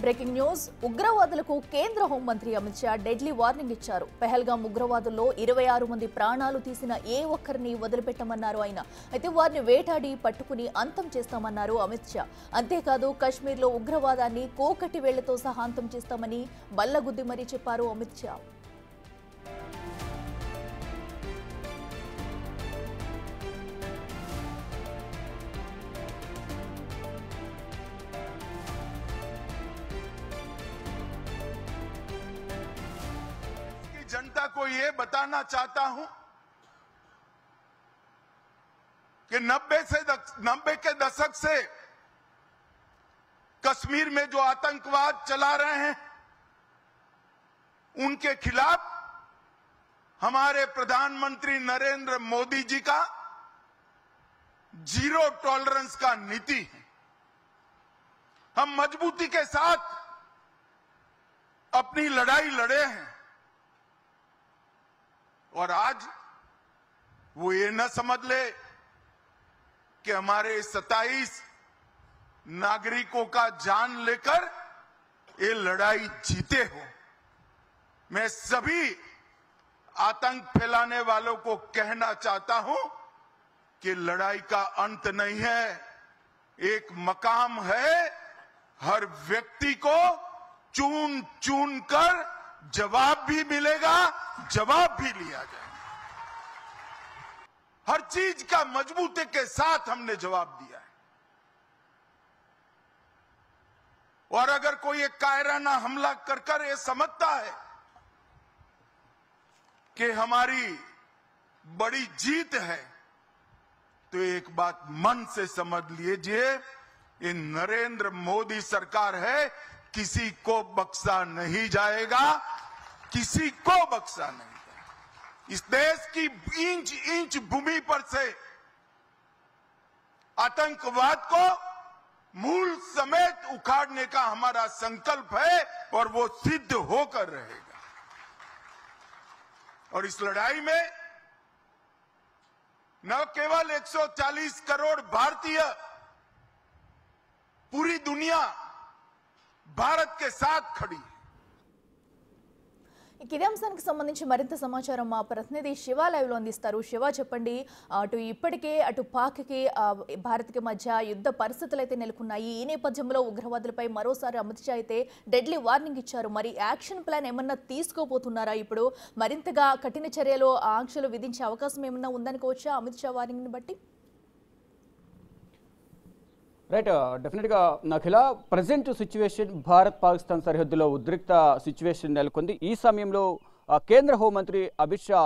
Breaking news ఉగ్రవాదులకు కేంద్ర హోంమంత్రి Amit Shah deadly warning ఇచ్చారు. పెహల్గాం ఉగ్రవాదుల్లో 26 మంది ప్రాణాలు తీసిన ఏ ఒక్కరిని వదిలిపెట్టమన్నారు ఆయన. అయితే వారిని వేటాడి పట్టుకుని అంతం చేస్తామన్నారు అమిత్ షా. అంతేకాదు కశ్మీర్లో ఉగ్రవాదాన్ని కోకటి వేళ్లతో సహా అంతం చేస్తామని బల్లగుద్ది మరీ చెప్పారు అమిత్ షా. जनता को ये बताना चाहता हूं कि 90 के दशक से कश्मीर में जो आतंकवाद चला रहे हैं उनके खिलाफ हमारे प्रधानमंत्री नरेंद्र मोदी जी का जीरो टॉलरेंस का नीति है। हम मजबूती के साथ अपनी लड़ाई लड़े हैं और आज वो ये न समझ ले कि हमारे 27 नागरिकों का जान लेकर ये लड़ाई जीते हो। मैं सभी आतंक फैलाने वालों को कहना चाहता हूं कि लड़ाई का अंत नहीं है, एक मकाम है। हर व्यक्ति को चुन चुन कर जवाब भी मिलेगा, जवाब भी लिया जाएगा। हर चीज का मजबूती के साथ हमने जवाब दिया है। और अगर कोई एक कायराना हमला कर ये समझता है कि हमारी बड़ी जीत है, तो एक बात मन से समझ लीजिए, ये नरेंद्र मोदी सरकार है, किसी को बख्शा नहीं जाएगा, किसी को बख्शा नहीं जाएगा। इस देश की इंच इंच भूमि पर से आतंकवाद को मूल समेत उखाड़ने का हमारा संकल्प है और वो सिद्ध होकर रहेगा। और इस लड़ाई में न केवल 140 करोड़ भारतीय, पूरी दुनिया भारत के साथ खड़ी है। ఇదే అంశానికి సంబంధించి మరింత సమాచారం మా ప్రతినిధి శివ లైవ్ లో అందిస్తారు. శివ, చెప్పండి, అటు ఇప్పటికే అటు పాక్కి భారత్కి మధ్య యుద్ధ పరిస్థితులు అయితే నెలకొన్నాయి. ఈ నేపథ్యంలో ఉగ్రవాదులపై మరోసారి అమిత్ షా అయితే డెడ్లీ వార్నింగ్ ఇచ్చారు. మరి యాక్షన్ ప్లాన్ ఏమన్నా తీసుకోబోతున్నారా? ఇప్పుడు మరింతగా కఠిన చర్యలు ఆంక్షలు విధించే అవకాశం ఏమన్నా ఉందనుకోవచ్చా అమిత్ షా వార్నింగ్ ని బట్టి? రైట్, డెఫినెట్గా నఖిల, ప్రజెంట్ సిచ్యువేషన్ భారత్ పాకిస్తాన్ సరిహద్దులో ఉద్రిక్త సిచ్యువేషన్ నెలకొంది. ఈ సమయంలో కేంద్ర హోంమంత్రి అమిత్ షా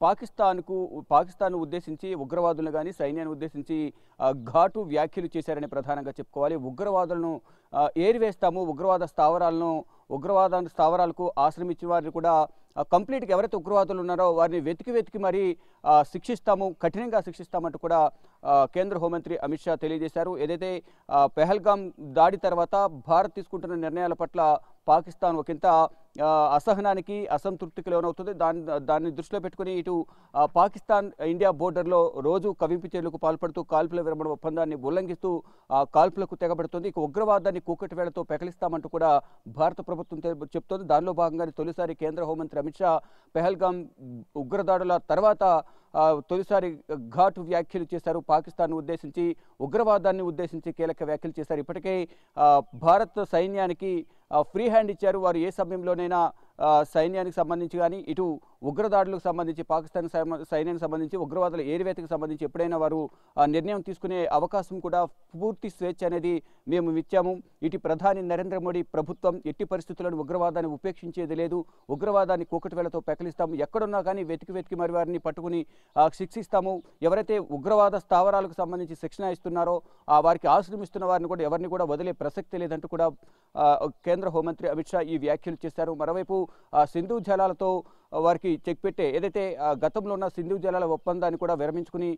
పాకిస్తాన్ ఉద్దేశించి ఉగ్రవాదులను కానీ సైన్యాన్ని ఉద్దేశించి ఘాటు వ్యాఖ్యలు చేశారని ప్రధానంగా చెప్పుకోవాలి. ఉగ్రవాదులను ఏరివేస్తాము, ఉగ్రవాద స్థావరాలకు ఆశ్రమించిన వారిని కూడా కంప్లీట్గా ఎవరైతే ఉగ్రవాదులు ఉన్నారో వారిని వెతికి మరీ శిక్షిస్తాము, కఠినంగా శిక్షిస్తామంటూ కూడా కేంద్ర హోంమంత్రి అమిత్ షా తెలియజేశారు. ఏదైతే పెహల్గాం దాడి తర్వాత భారత్ తీసుకుంటున్న నిర్ణయాల పట్ల పాకిస్తాన్ ఒకంత అసహనానికి అసంతృప్తికి లోనవుతుంది. దాన్ని దృష్టిలో పెట్టుకుని ఇటు పాకిస్తాన్ ఇండియా బోర్డర్లో రోజు కవింపు చర్యలకు పాల్పడుతూ కాల్పుల విరమణ ఒప్పందాన్ని ఉల్లంఘిస్తూ కాల్పులకు తెగబడుతుంది. ఇక ఉగ్రవాదాన్ని కూకటి వేళతో పెకలిస్తామంటూ కూడా భారత ప్రభుత్వం చెప్తోంది. దానిలో భాగంగానే తొలిసారి కేంద్ర హోంమంత్రి అమిత్ షా పెహల్గాం ఉగ్రదాడుల తర్వాత తొలిసారి ఘాటు వ్యాఖ్యలు చేశారు. పాకిస్తాన్ ఉద్దేశించి, ఉగ్రవాదాన్ని ఉద్దేశించి కీలక వ్యాఖ్యలు చేశారు. ఇప్పటికే భారత్ సైన్యానికి ఫ్రీ హ్యాండ్ ఇచ్చారు. వారు ఏ సమయంలోనైనా సైన్యానికి సంబంధించి కానీ ఇటు ఉగ్రదాడులకు సంబంధించి పాకిస్తాన్ సైన్యానికి సంబంధించి ఉగ్రవాదుల ఏరివేతకు సంబంధించి ఎప్పుడైనా వారు నిర్ణయం తీసుకునే అవకాశం కూడా పూర్తి స్వేచ్ఛ అనేది మేము ఇచ్చాము. ఇటు ప్రధాని నరేంద్ర మోడీ ప్రభుత్వం ఎట్టి పరిస్థితులను ఉగ్రవాదాన్ని ఉపేక్షించేది లేదు, ఉగ్రవాదాన్ని కూకటి వేళతో పెకలిస్తాము, ఎక్కడున్నా కానీ వెతికి మరి వారిని పట్టుకుని శిక్షిస్తాము. ఎవరైతే ఉగ్రవాద స్థావరాలకు సంబంధించి శిక్షణ ఇస్తున్నారో వారికి ఆశ్రమిస్తున్న వారిని కూడా ఎవరిని కూడా వదిలే ప్రసక్తి లేదంటూ కూడా కేంద్ర హోంమంత్రి అమిత్ షా ఈ వ్యాఖ్యలు చేశారు. మరోవైపు సింధు జలాలతో వారికి చెక్ పెట్టే ఏదైతే గతంలో ఉన్న సింధు జలాల ఒప్పందాన్ని కూడా విరమించుకుని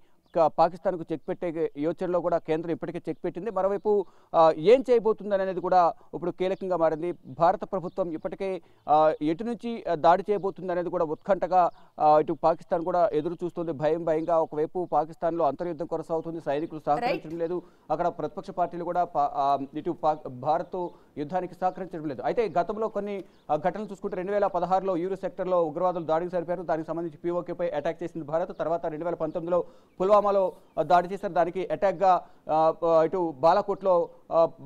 పాకిస్తాన్కు చెక్ పెట్టే యోచనలో కూడా కేంద్రం ఇప్పటికే చెక్ పెట్టింది. మరోవైపు ఏం చేయబోతుందని అనేది కూడా ఇప్పుడు కీలకంగా మారింది. భారత ప్రభుత్వం ఇప్పటికే ఎటు నుంచి దాడి చేయబోతుంది అనేది కూడా ఉత్కంఠగా ఇటు పాకిస్తాన్ కూడా ఎదురు చూస్తుంది. భయంగా ఒకవైపు పాకిస్తాన్లో అంతర్యుద్ధం కొనసాగుతుంది, సైనికులు సహకరించడం లేదు, అక్కడ ప్రతిపక్ష పార్టీలు కూడా ఇటు భారత్ యుద్ధానికి సహకరించడం లేదు. అయితే గతంలో కొన్ని ఘటనలు చూసుకుంటే 2016లో యూరో సెక్టర్లో ఉగ్రవాదులు దాడికి సరిపారు. దానికి సంబంధించి పీఓకేపై అటాక్ చేసింది భారత్. తర్వాత 2019లో పుల్వామాలో దాడి చేశారు. దానికి అటాక్గా ఇటు బాలాకోట్లో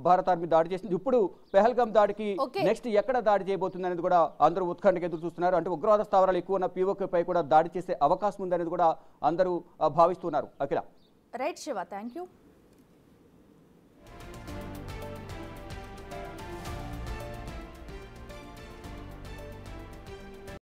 భారత ఆర్మీ దాడి చేసింది. ఇప్పుడు పెహల్గాం దాడికి నెక్స్ట్ ఎక్కడ దాడి చేయబోతుంది అనేది కూడా అందరూ ఉత్కంఠగా ఎదురు చూస్తున్నారు. అంటే ఉగ్రవాద స్థావరాలు ఎక్కువ ఉన్న పీఓకేపై కూడా దాడి చేసే అవకాశం ఉందనేది కూడా అందరూ భావిస్తున్నారు. Akhila. Right Shiva, thank you.